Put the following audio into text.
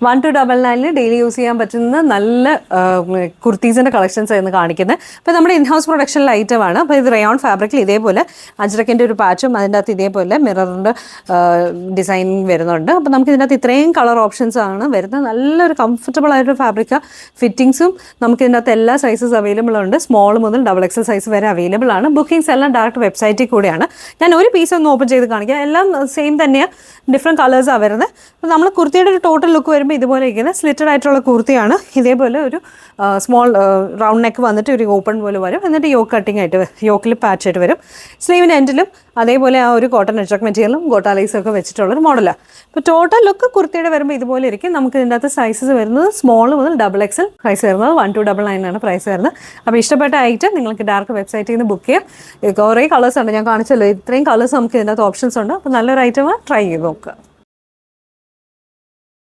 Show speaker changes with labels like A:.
A: 1299 daily use ചെയ്യാൻ പറ്റുന്ന നല്ല കുർത്തീസിൻ്റെ കളക്ഷൻസ് ആയിരുന്നു കാണിക്കുന്നത്. അപ്പോൾ നമ്മുടെ ഇൻഹൗസ് പ്രൊഡക്ഷനിലെ ഐറ്റമാണ്. അപ്പോൾ ഇത് റയോൺ ഫാബ്രിക്കിൽ ഇതേപോലെ അജ്രക്കിൻ്റെ ഒരു പാച്ചും അതിൻ്റെ അകത്ത് ഇതേപോലെ മിററിൻ്റെ ഡിസൈനിങ് വരുന്നുണ്ട്. അപ്പോൾ നമുക്ക് ഇതിൻ്റെ അകത്ത് ഇത്രയും കളർ ഓപ്ഷൻസ് ആണ് വരുന്നത്. നല്ലൊരു കംഫർട്ടബിൾ ആയിട്ടൊരു ഫാബ്രിക്. ഫിറ്റിങ്സും നമുക്ക് ഇതിൻ്റെ അകത്ത് എല്ലാ സൈസസ് അവൈലബിൾ ഉണ്ട്. സ്മോൾ മുതൽ XXL സൈസ് വരെ അവൈലബിൾ ആണ്. ബുക്കിംഗ്സ് എല്ലാം ഡയറക്റ്റ് വെബ്സൈറ്റിൽ കൂടെയാണ്. ഞാൻ ഒരു പീസ് ഒന്ന് ഓപ്പൺ ചെയ്ത് കാണിക്കാം. എല്ലാം സെയിം തന്നെയാണ്, ഡിഫറെൻറ്റ് കളേഴ്സാണ് വരുന്നത്. അപ്പോൾ നമ്മൾ കുർത്തിയുടെ ഒരു ടോട്ടൽ ലുക്ക് വരുമ്പോൾ ഇതുപോലെ ഇരിക്കുന്നത് സ്ലിറ്റഡ് ആയിട്ടുള്ള കുർത്തിയാണ്. ഇതേപോലെ ഒരു സ്മോൾ റൗണ്ട് നെക്ക് വന്നിട്ട് ഒരു ഓപ്പൺ പോലെ വരും. എന്നിട്ട് യോക്ക് കട്ടിങ് ആയിട്ട് യോക്കിൽ പാച്ച് ആയിട്ട് വരും. സ്ലീവിൻ്റെ എൻഡിലും അതേപോലെ ആ ഒരു കോട്ടൺ അജ്രക് മെറ്റീരിയലും ഗോട്ടാലൈസും ഒക്കെ വെച്ചിട്ടുള്ളൊരു മോഡലാണ്. അപ്പോൾ ടോട്ടൽ ലുക്ക് കുർത്തിയുടെ വരുമ്പോൾ ഇതുപോലെ ഇരിക്കും. നമുക്ക് ഇതിൻ്റെ അകത്ത് സൈസസ് വരുന്നത് സ്മോൾ മുതൽ XXL പ്രൈസ് വരുന്നത് 1299 ആണ് പ്രൈസ് വരുന്നത്. അപ്പോൾ ഇഷ്ടപ്പെട്ട ഐറ്റം നിങ്ങൾക്ക് ഡയറക്റ്റ് വെബ്സൈറ്റിൽ നിന്ന് ബുക്ക് ചെയ്യാം. കുറേ കളേഴ്സ് ഉണ്ട്, ഞാൻ കാണിച്ചല്ലോ. ഇത്രയും കളേഴ്സ് നമുക്ക് ഇതിൻ്റെ അകത്ത് ഓപ്ഷൻസ് ഉണ്ട്. അപ്പോൾ നല്ലൊരു ഐറ്റമാണ്, ട്രൈ ചെയ്ത് നോക്കുക.